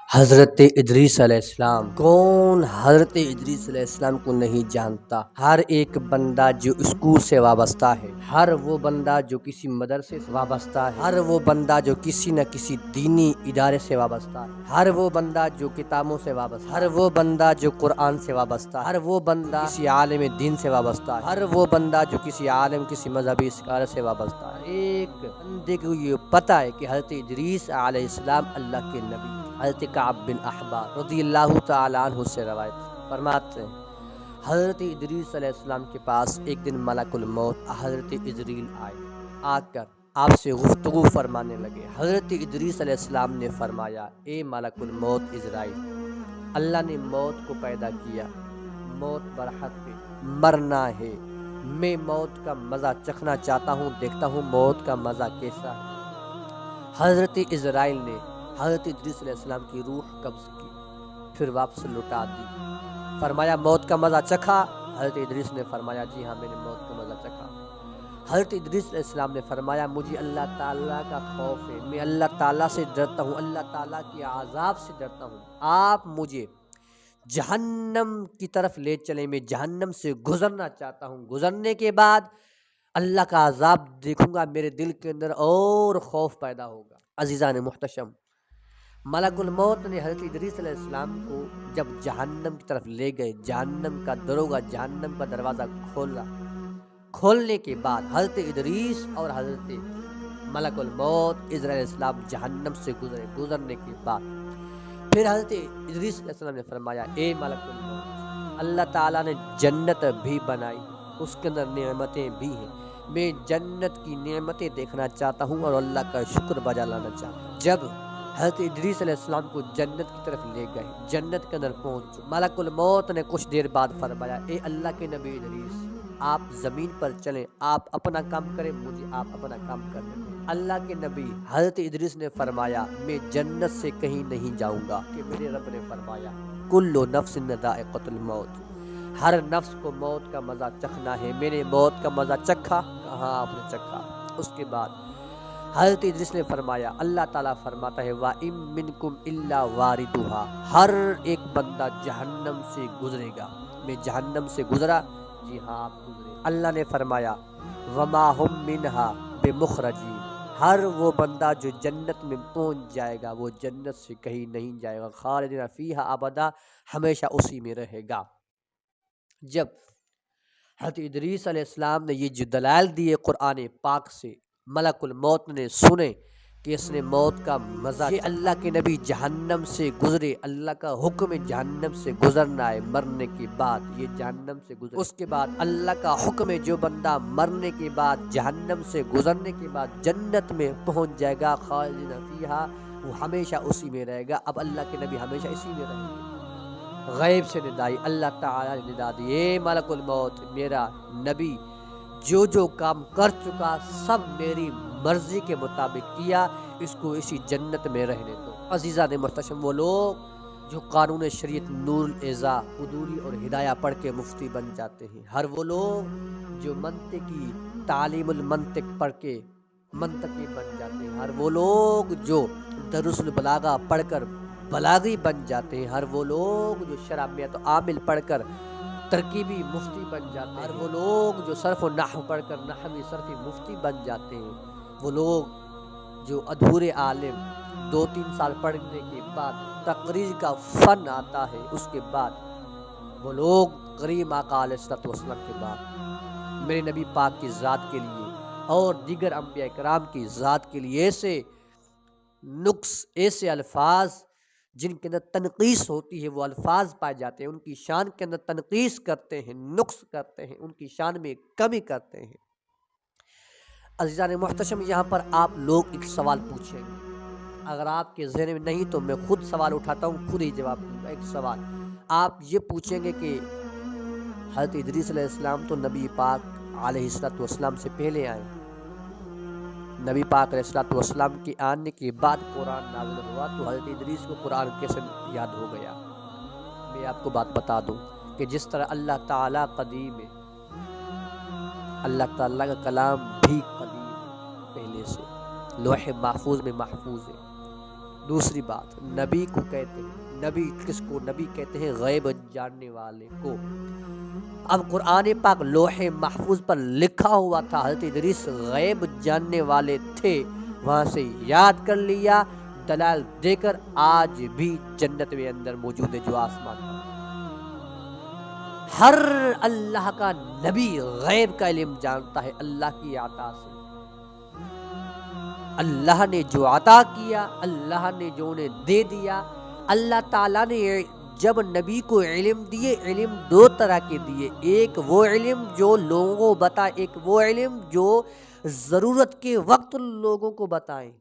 حضرت ادریس علیہ السلام، کون حضرت ادریس علیہ السلام کو نہیں جانتا؟ ہر ایک بندہ جو اسکول سے وابستہ ہے، ہر وہ بندہ جو کسی مدرسے سے وابستہ ہے، ہر وہ بندہ جو کسی نہ کسی دینی ادارے سے وابستہ ہے، ہر وہ بندہ جو کتابوں سے وابستہ ہے، ہر وہ بندہ جو قرآن سے وابستہ ہے، ہر وہ بندہ کسی عالم دین سے وابستہ ہے، ہر وہ بندہ جو کسی عالم کسی مذہبی اسکالر سے وابستہ ہے۔ ایک بندے کو یہ پتہ ہے کہ حضرت ادریس علیہ السلام اللہ کے نبی۔ حضرت کعب بن احبار رضی اللہ تعالیٰ عنہ سے روایت فرماتے ہیں، حضرت ادریس علیہ السلام کے پاس ایک دن ملک الموت حضرت ازریل آئے، آ کر آپ سے گفتگو فرمانے لگے۔ حضرت ادریس علیہ السلام نے فرمایا، اے ملک الموت ازرائیل، اللہ نے موت کو پیدا کیا، موت برحق ہے، مرنا ہے، میں موت کا مزہ چکھنا چاہتا ہوں، دیکھتا ہوں موت کا مزہ کیسا ہے۔ حضرت ازرائیل نے حضرت ادریس علیہ السلام کی روح قبض کی، پھر واپس لوٹا دی۔ فرمایا موت کا مزہ چکھا؟ حضرت ادریس نے فرمایا جی ہاں، میں نے موت کا مزہ چکھا۔ حضرت ادریس علیہ السلام نے فرمایا مجھے اللہ تعالیٰ کا خوف ہے، میں اللہ تعالیٰ سے ڈرتا ہوں، اللہ تعالیٰ کے عذاب سے ڈرتا ہوں، آپ مجھے جہنم کی طرف لے چلیں، میں جہنم سے گزرنا چاہتا ہوں، گزرنے کے بعد اللہ کا عذاب دیکھوں گا، میرے دل کے اندر اور خوف پیدا ہوگا۔ عزیزان محتشم، ملک الموت نے حضرت ادریس علیہ السلام کو جب جہنم کی طرف لے گئے، جہنم کا دروگا جہنم کا دروازہ کھولا، کھولنے کے بعد حضرت ادریس اور حضرت ملک الموت علیہ السلام جہنم سے گزرے۔ گزرنے کے بعد پھر حضرت ادریس علیہ السلام نے فرمایا، اے ملک الموت، اللہ تعالیٰ نے جنت بھی بنائی، اس کے اندر نعمتیں بھی ہیں، میں جنت کی نعمتیں دیکھنا چاہتا ہوں اور اللہ کا شکر بجا لانا چاہتا ہوں۔ جب حضرت ادریس علیہ السلام کو جنت کی طرف لے گئے، جنت کے اندر پہنچ، ملک الموت نے کچھ دیر بعد فرمایا، اے اللہ کے نبی ادریس، آپ زمین پر چلیں، آپ اپنا کام کریں، مجھے آپ اپنا کام کریں۔ اللہ کے نبی حضرت ادریس نے فرمایا میں جنت سے کہیں نہیں جاؤں گا، کہ میرے رب نے فرمایا کل نفس ذائقۃ الموت، ہر نفس کو موت کا مزہ چکھنا ہے، میں نے موت کا مزہ چکھا؟ کہاں آپ نے چکھا؟ اس کے بعد حضرت ادریس نے فرمایا، اللہ تعالیٰ فرماتا ہے وَإِن مِّنكُمْ إِلَّا وَارِدُهَا، ہر ایک بندہ جہنم سے گزرے گا، میں جہنم سے گزرا؟ جی ہاں آپ گزرے۔ اللہ نے فرمایا وَمَا هُم مِّنْهَا بِمُخْرَجِينَ، ہر وہ بندہ جو جنت میں پہنچ جائے گا وہ جنت سے کہیں نہیں جائے گا، خالدین فیہا ابدا، ہمیشہ اسی میں رہے گا۔ جب حضرت ادریس علیہ السلام نے یہ جو دلائل دیے قرآن پاک سے، ملک الموت نے سنے کہ اس نے موت کا مزہ، یہ اللہ کے نبی جہنم سے گزرے، اللہ کا حکم جہنم سے گزرنا ہے، مرنے کے بعد یہ جہنم سے گزرے۔ اس کے بعد اللہ کا حکم ہے جو بندہ مرنے کے بعد جہنم سے گزرنے کے بعد جنت میں پہنچ جائے گا، خالدین فیہا، وہ ہمیشہ اسی میں رہے گا۔ اب اللہ کے نبی ہمیشہ اسی میں رہیں گے۔ غیب سے ندائی، اللہ تعالیٰ نے ندا دی، اے ملک الموت، میرا نبی جو جو کام کر چکا سب میری مرضی کے مطابق کیا، اس کو اسی جنت میں رہنے دو۔ عزیزان محتشم، وہ لوگ جو قانون شریعت نور الاعضاء، عدولی اور ہدایہ پڑھ کے مفتی بن جاتے ہیں، ہر وہ لوگ جو منطقی تعلیم المنطق پڑھ کے منطقی بن جاتے ہیں، ہر وہ لوگ جو دروس البلاغہ پڑھ کر بلاغی بن جاتے ہیں، ہر وہ لوگ جو شرعیات و عامل پڑھ کر ترکیبی مفتی بن جاتے ہیں، ہر وہ لوگ جو صرف و نحو پڑھ کر نحوی صرفی مفتی بن جاتے ہیں، وہ لوگ جو ادھورے عالم 2-3 سال پڑھنے کے بعد تقریر کا فن آتا ہے، اس کے بعد وہ لوگ کریم آقا علیہ الصلوۃ والسلام کے بعد میرے نبی پاک کی ذات کے لیے اور دیگر انبیاء کرام کی ذات کے لیے ایسے نقص، ایسے الفاظ جن کے اندر تنقیص ہوتی ہے، وہ الفاظ پائے جاتے ہیں، ان کی شان کے اندر تنقیص کرتے ہیں، نقص کرتے ہیں، ان کی شان میں کمی کرتے ہیں۔ عزیزان محتشم، یہاں پر آپ لوگ ایک سوال پوچھیں گے، اگر آپ کے ذہن میں نہیں تو میں خود سوال اٹھاتا ہوں، خود ہی جواب دوں گا۔ ایک سوال آپ یہ پوچھیں گے کہ حضرت ادریس علیہ السلام تو نبی پاک علیہ الصلوۃ والسلام سے پہلے آئے، نبی پاک علیہ الصلوۃ والسلام کے آنے کے بعد قرآن نازل ہوا، تو حضرت ادریس کو قرآن کیسے یاد ہو گیا؟ میں آپ کو بات بتا دوں کہ جس طرح اللہ تعالیٰ قدیم ہے، اللہ تعالیٰ کا کلام بھی قدیم ہے، پہلے سے لوح محفوظ میں محفوظ ہے، دوسری بات، نبی کو کہتے ہیں، نبی کس کو؟ نبی کہتے ہیں غیب جاننے والے کو۔ اب قرآن پاک لوح محفوظ پر لکھا ہوا تھا، حضرت ادریس غیب جاننے والے تھے، وہاں سے یاد کر لیا، دلائل دے کر آج بھی جنت میں اندر موجود ہے جو آسمان پر۔ ہر اللہ کا نبی غیب کا علم جانتا ہے اللہ کی عطا سے۔ اللہ نے جو عطا کیا، اللہ نے جو انہیں دے دیا، اللہ تعالیٰ نے جب نبی کو علم دیے، علم دو طرح کے دیے، ایک وہ علم جو لوگوں کو بتائے، ایک وہ علم جو ضرورت کے وقت لوگوں کو بتائیں۔